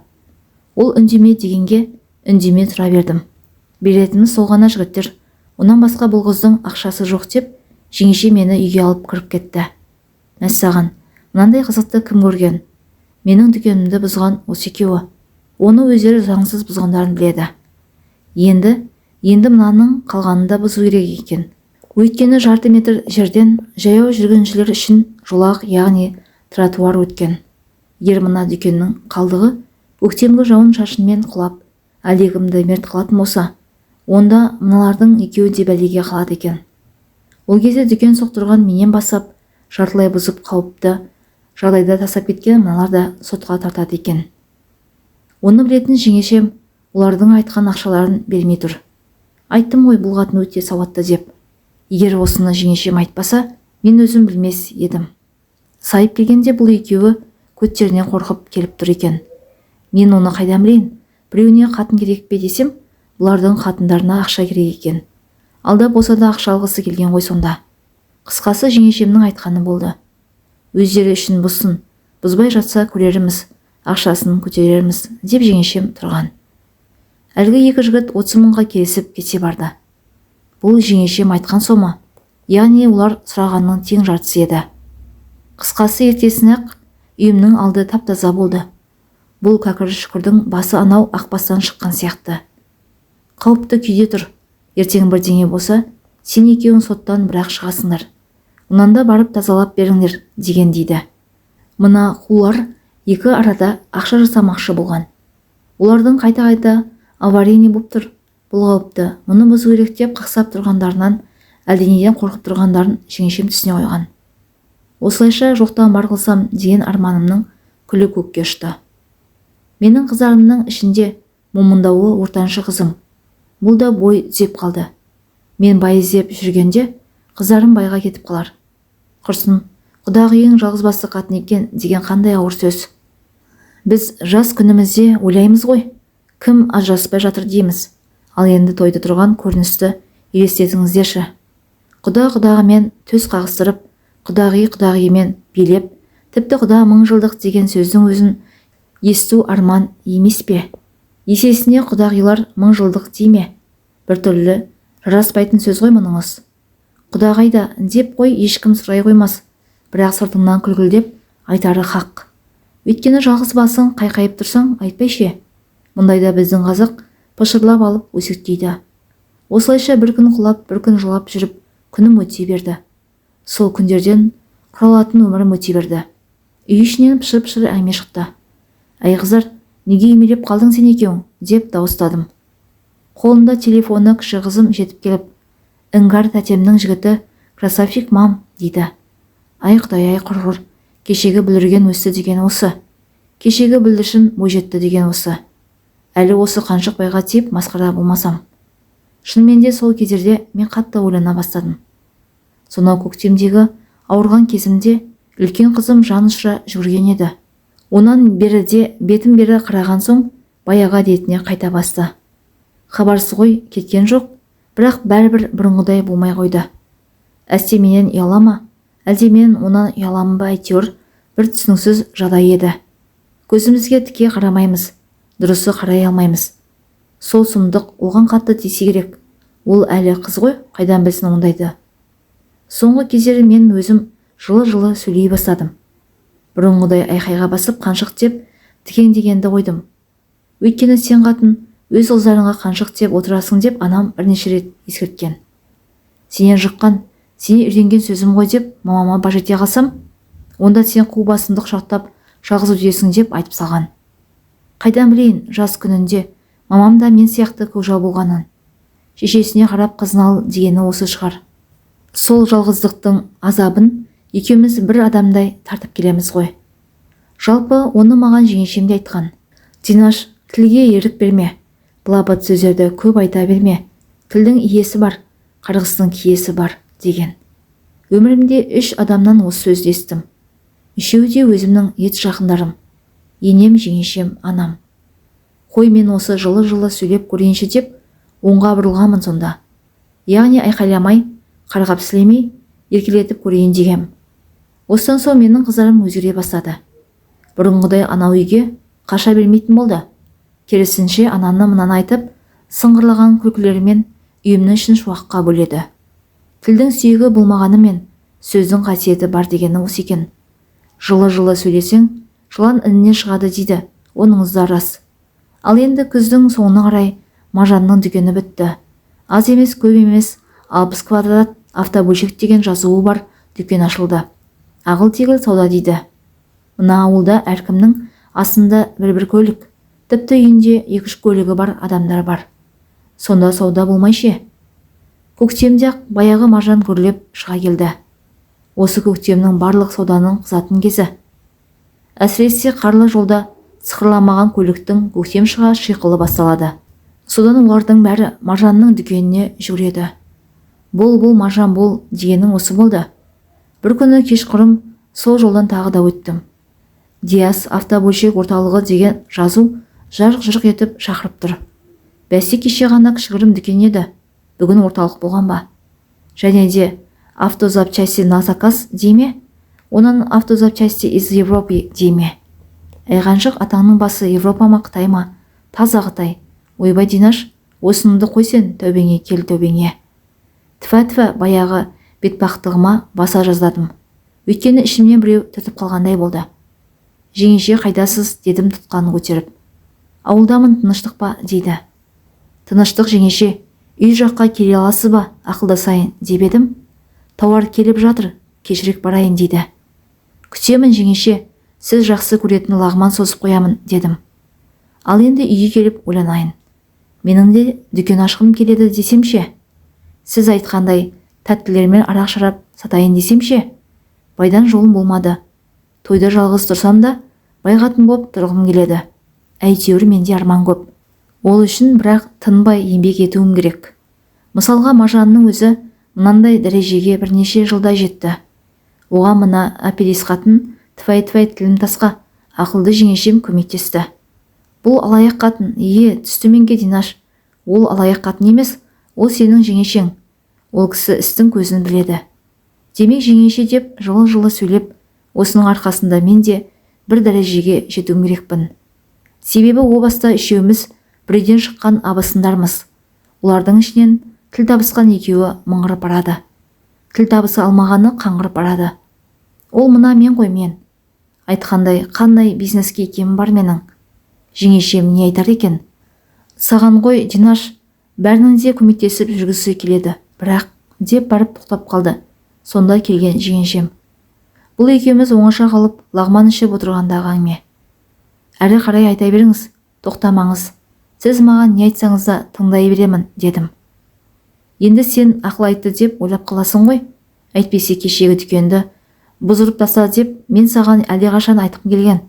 Ол үндеме дегенге үндеме тұра бердім. Беретініміз сол ғана жігіттер. Онан басқа бұл қыздың ақшасы жоқ деп, жеңеше мені үйге алып кіріп кетті. Мәссаған, мынандай қызықты кім көрген? Менің дүкенімді бұзған осы екеуі. Оны өздері заңсыз бұзғандарын біледі. Енді мынаның қалғанын да бұзу керек екен. Өйткені жарты метр жерден жаяу жүргіншілер үшін жолақ, яғни тротуар өткен. Егер мына дүкеннің қалдығы көктемгі жауын шашынмен құлап, әлдекімді мерт қылатын болса, онда мыналардың екеуі де бәлеге қалады екен. Ол кезде дүкен соқтырған менен басып, жартылай бұзып қауіпті жағдайда тастап кеткен мыналар да сотқа тартады екен. Оны білетін жеңешем олардың айтқан ақшаларын бермей тұр. Айттым ғой, бұл қатын өте сауатты деп. Егер осыны жеңешем айтпаса, мен өзім білмес едім. Сайып келгенде бұл екеуі көттерінен қорқып келіп тұр екен. Мен оны қайдан білейін? Біреуіне қатын керек пе десем, бұлардың қатындарына ақша керек екен. Алдап болса да ақша алғысы келген ғой сонда. Қысқасы жеңешемнің айтқаны болды. Өздері үшін бұзсын, бұзбай жатса көреріміз, ақшасын көтереріміз деп жеңешем тұрған. Әлгі 2 жігіт 30 мыңға келісіп кете барды. Бұл жеңешем айтқан сома, яғни олар сұрағанның тең жартысы еді. Қысқасы ертесіне-ақ үйімнің алды тап-таза болды. Бұл кәкір-шүкірдің басы анау ақбастан шыққан сияқты. Қауіпті күйде тұр. Ертең бірдеңе болса, сен екеуің соттан бірақ шығасыңдар. Онанда барып тазалап беріңдер деген дейді. Мына қулар 2 арада ақша жасамақшы болған. Олардың қайта-қайта аварийный боп тұр. Бұл қауіпті, мұны бұзу керек деп қақсап тұрғандарынан әлденеден қорқып тұрғандарын жеңешем түсіне қойған. Осылайша жоқтан бар қылсам деген арманымның күлі көкке ұшты. Менің қыздарымның ішінде момындауы ортаншы қызым. Бұл да бой түзеп қалды. Мен бай іздеп жүргенде қыздарым байға кетіп қалар. Құрсын, құдағиың жалғызбасты қатын екен деген қандай ауыр сөз. Біз жас күнімізде ойлаймыз ғой, кім ажыраспай жатыр дейміз. Ал енді тойда тұрған көріністі елестетіңіздерші. Құда-құдағымен төс қағыстырып, құдағи-құдағимен билеп, тіпті құда 1000 жылдық деген сөздің өзін есту арман емес пе? Есесіне құдағилар 1000 жылдық дейме? Біртүрлі жараспайтын сөз ғой мұныңыз. Құдағайда деп қой, ешкім сұрай қоймас. Бірақ сыртыңнан күлгілдеп айтары хақ. Өйткені жалғыз басың қайқайып тұрсаң айтпай ше. Мұндайда біздің қазақ пышырлап алып өсектейді. Осылайша бір күн құлап, бір күн жылап жүріп, күнім өте берді. Сол күндерден құралатын өмірім өте берді. Үй ішінен пышыр-пышыр әңгіме шықты. Әй қыздар, неге емелеп қалдың сен екеуің деп дауыстадым. Қолында телефоны кіші қызым жетіп келіп, іңгар тәтемнің жігіті красавчик мам дейді. Ай құдай, ай құрғыр, кешегі бүлдірген өсті деген осы. Кешегі бүлдіршін бойжетті деген осы. Әлі осы қаншық байға тиіп масқара болмасам. Шынымен де сол кезерде мен қатты ойлана бастадым. Сонау көктемдегі ауырған кезімде үлкен қызым жанұшыра жүгірген еді. Онан беріде бетім бері қараған соң баяға детіне қайта басты. Хабарсыз ғой, кеткен жоқ, бірақ бәрібір бұрынғыдай болмай қойды. Әсте менен ұялама, әлде мен онан ұяламын ба, әйтеуір бір түсініксіз жағдай еді. Көзімізге тіке қарамаймыз, дұрысы қарай алмаймыз. Сол сұмдық оған қатты тисе керек. Ол әлі қыз ғой, қайдан білсін ондайды. Соңғы кездері мен өзім жылы-жылы сөйлей бастадым. Бұрынғыдай айқайға басып қаншық деп тікең дегенді қойдым. Өйткені сен қатын өз ұлдарыңа қаншық деп отырасың деп анам бірнеше рет ескерткен. Сенен жыққан, сене үйренген сөзім ғой деп мамама баж ете қалсам, онда сен қу басыңды құшақтап жалғыз өтесің деп айтып салған. Қайдан білейін, жас күнінде мамам да мен сияқты көкжал болғанын. Шешесіне қарап қызын ал дегені осы шығар. Сол жалғыздықтың азабын екеуміз бір адамдай тартып келеміз ғой. Жалпы оны маған жеңешем де айтқан. Динаш, тілге ерік берме. Былапыт сөздерді көп айта берме. Тілдің иесі бар, қарғыстың киесі бар деген. Өмірімде 3 адамнан осы сөзді естім. Үшеуі де өзімнің ет жақындарым. Енем, жеңешем, анам. Қой, мен осы жылы-жылы сөйлеп көрейінші деп оңға бұрылғанмын сонда. Яғни айқайламай, қарғап сілемей, еркелетіп көрейін дегем. Осыдан соң менің қыздарым өзгере бастады. Бұрынғыдай анау үйге қаша бермейтін болды. Керісінше ананы мынаны айтып, сыңғырлаған күлкілерімен үйімнің ішін шуаққа бөледі. Тілдің сүйегі болмағанымен сөздің қасиеті бар дегені осы екен. Жылы-жылы сөйлесең, жылан інінен шығады дейді, оныңыз да рас. Ал енді күздің соңына қарай Мажанның дүкені бітті. Аз емес, көп емес, 60 квадрат автобөлшек деген жазуы бар дүкен ашылды. Ағыл-тегіл сауда дейді. Мына ауылда әркімнің астында бір көлік, тіпті үйінде 2-3 көлігі бар адамдар бар. Сонда сауда болмай ше. Көктемде баяғы Мажан көрлеп шыға келді. Осы көктемнің барлық сауданың қызатын кезі. Әсіресе қарлы жолда сықырламаған көліктің көктем шыға шиқылы басталады. Содан олардың бәрі Мажанның дүкеніне жүгіреді. Бол Мажан бол дегенің осы болды. Бір күні кешқұрым сол жолдан тағы да өттім. Диас автобөлшек орталығы деген жазу жарқ-жұрқ етіп шақырып тұр. Бәсе кеше ғана кішігірім дүкен еді, бүгін орталық болған ба? Және де автозапчасти на заказ дейме? Оның автозапчасти из Европы дейме? Айғаншық атаңның басы Европа ма, Қытай ма? Таза Қытай. Ойбай Динаш, осыныңды қойсен, тәубеңе кел тәубеңе. Тфа-тфа, баяғы бетбақтығыма баса жаздадым. Өйткені ішімнен біреу тұтып қалғандай болды. Жеңеше қайдасыз дедім тұтқанын көтеріп. Ауылдамын, тыныштық па дейді. Тыныштық жеңеше, үй жаққа келе аласыз ба, ақылдасайын деп едім. Тауар келіп жатыр, кешірек барайын дейді. Күтемін жеңеше, сіз жақсы көретін лағман созып қоямын дедім. Ал енді үйге келіп ойланайын. Менің де дүкен ашқым келеді десемше. Сіз айтқандай тәттілермен арақ шарап сатайын десем ше? Байдан жолым болмады. Тойда жалғыз тұрсам да, бай қатын боп тұрғым келеді. Әйтеуір менде арман көп. Ол үшін бірақ тынбай еңбек етуім керек. Мысалға Мажанның өзі мынандай дәрежеге бірнеше жылда жетті. Оған мына апеллис қатын тфай-тфай тілім тасқа ақылды жеңешем көмектесті. Бұл алаяқ қатын, түстіменге Динаш. Ол алаяқ қатын емес, ол сенің жеңешең. Ол кісі істің көзін біледі. Демек жеңеше деп жылы-жылы сөйлеп, осының арқасында мен де бір дәрежеге жетуім керекпін. Себебі о баста үшеуміз бірден шыққан абысындармыз. Олардың ішінен тіл табысқан екеуі мыңғырып барады. Тіл табысы алмағаны қаңғырып барады. Ол мына мен ғой мен. Айтқандай, қандай бизнеске кемім бар менің. Жеңешем не айтар екен? Саған ғой, Динаш, бәрінің де көмектесіп жүргісі келеді. Бірақ деп барып тоқтап қалды. Сонда келген жеңешем. Бұл екеуміз оңаша қалып, лағман ішіп отырғандағы әңгіме. Әрі қарай айта беріңіз, тоқтамаңыз. Сіз маған не айтсаңыз да тыңдай беремін, дедім. Енді сен ақыл айтты деп ойлап қаласың ғой. Әйтпесе кешегі дүкенді бұзырып таста деп мен саған әлдеқашан айтқым келген.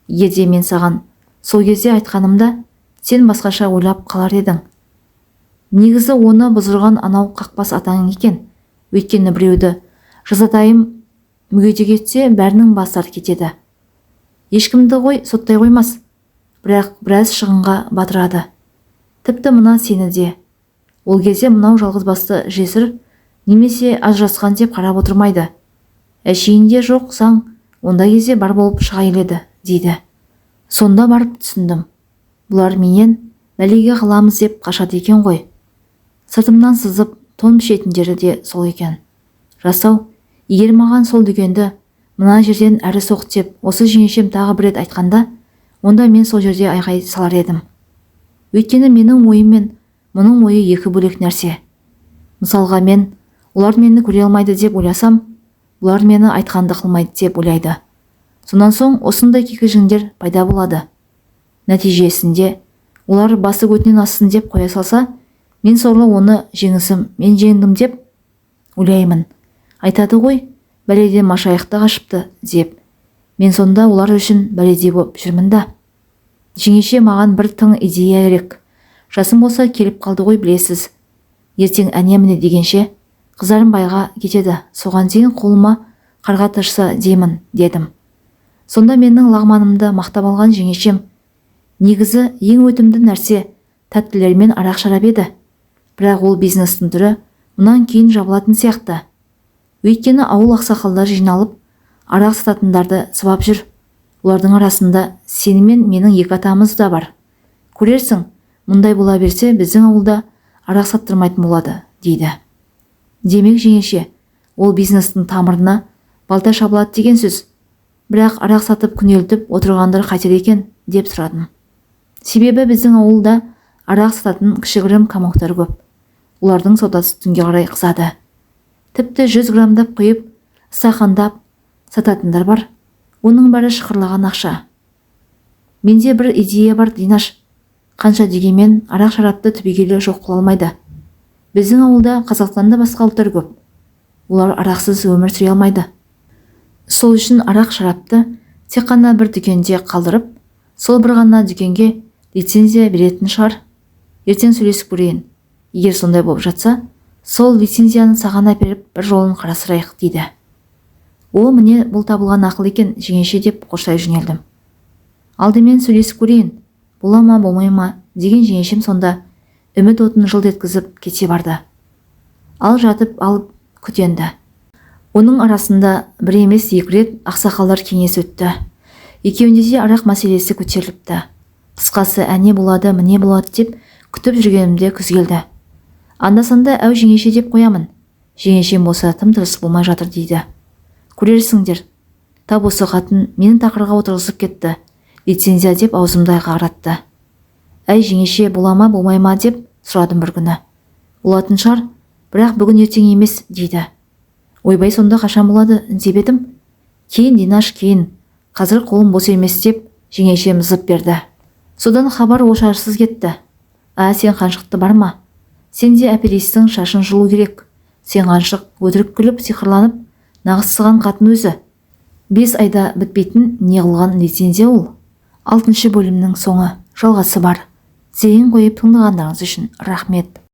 Егерде мен саған сол кезде айтқанымда сен басқаша ойлап қалар едің. Негізі оны бұзырған анау қақпас атаң екен. Өйткені біреуді жазатайым мүгедек етсе бәрінің бастары кетеді. Ешкімді ғой соттай қоймас, бірақ біраз шығынға батырады. Тіпті мына сені де. Ол кезде мынау жалғызбасты жесір немесе ажырасқан деп қарап отырмайды. Әшейінде жоқ заң, онда кезде бар болып шыға келеді, дейді. Сонда барып түсіндім. Бұлар менен бәлеге қаламыз деп қашады екен ғой. Сыртымнан сызып тон пішетіндері де сол екен. Расау, егер маған сол дүкенді мына жерден әрі соқ деп осы жеңешем тағы бір рет айтқанда, онда мен сол жерде айғай салар едім. Өйткені менің ойым мен мұның ойы екі бөлек нәрсе. Мысалға мен, олар мені көре алмайды деп ойласам, бұлар мені айтқанды қылмайды деп ойлайды. Сонан соң осындай кикілжіңдер пайда болады. Нәтижесінде олар басы көтінен ассын деп қоя салса, мен сорлы оны жеңісім, мен жеңдім деп ойлаймын. Айтады ғой, бәледен машайықты қашыпты деп. Мен сонда олар үшін бәледе боп жүрмін да. Жеңеше маған бір тың идея керек. Жасым болса келіп қалды ғой, білесіз. Ертең әне-міне дегенше қызарым байға кетеді. Соған дейін қолыма қарға ташса деймін, дедім. Сонда менің лағманымды мақтап алған жеңешем, негізі ең өтімді нәрсе тәттілермен арақ шарап еді. Бірақ ол бизнестің түрі мұнан кейін жабылатын сияқты. Өйткені ауыл ақсақалдар жиналып, арақ сататындарды сыбап жүр. Олардың арасында сені мен менің екі атамыз да бар. Көрерсің, мұндай бола берсе біздің ауылда арақ саттырмайтын болады, дейді. Демек жеңеше, ол бизнестің тамырына балта шабылады деген сөз. Бірақ арақ сатып күнелтіп отырғандар қайтер екен, деп сұрадым. Себебі біздің ауылда арақ сататын кішігірім комоктар көп. Олардың саудасы түнге қарай қызады. Тіпті 100 грамдап құйып, сақандап сататындар бар. Оның бәрі шықырлаған ақша. Менде бір идея бар, Динаш. Қанша дегенмен арақ шарапты түбегейлі жоқ қыла алмайды. Біздің ауылда Қазақстанда басқа ұлттар көп. Олар арақсыз өмір сүре алмайды. Сол үшін арақ шарапты тек қана бір дүкенде қалдырып, сол бір ғана дүкенге лицензия беретін шығар. Ертең сөйлесіп көрейін. Егер сондай болып жатса, сол лицензияны саған әперіп бір жолын қарастырайық, дейді. О, міне бұл табылған ақыл екен, жеңеше, деп қоштай жөнелдім. Алдымен сөйлесіп көрейін, бола ма болмай ма деген жеңешем сонда үміт отын жылт еткізіп кете барды. Ал жатып алып күтенді. Оның арасында бір емес екі рет ақсақалдар кеңес өтті. Екеуінде де арақ мәселесі көтеріліпті. Қысқасы әне болады, міне болады деп күтіп жүргенімде күз келді. Анда-санда әу жеңеше деп қоямын. Жеңешем болса тым-тырыс болмай жатыр, дейді. Көрерсіңдер, тап осы қатын менің тақырға отырғызып кетті. Лицензия деп аузымдай қаратты. Әй жеңеше, бола ма болмай ма деп сұрадым бір күні. Болатын шығар, бірақ бүгін ертең емес, дейді. Ойбай, сонда қашан болады деп едім. Кейін, Динаш, кейін. Қазір қолым бос емес деп жеңешем зып берді. Содан хабар ошарсыз кетті. Сен қаншықты бар ма? Сенде апеллистің шашын жұлу керек. Сен ғаншық өтірік күліп сиқырланып нағызсыған қатын өзі. 5 айда бітпейтін неғылған лицензия ол. 6 бөлімнің соңы жалғасы бар. Зейін қойып тыңдағандарыңыз үшін рахмет.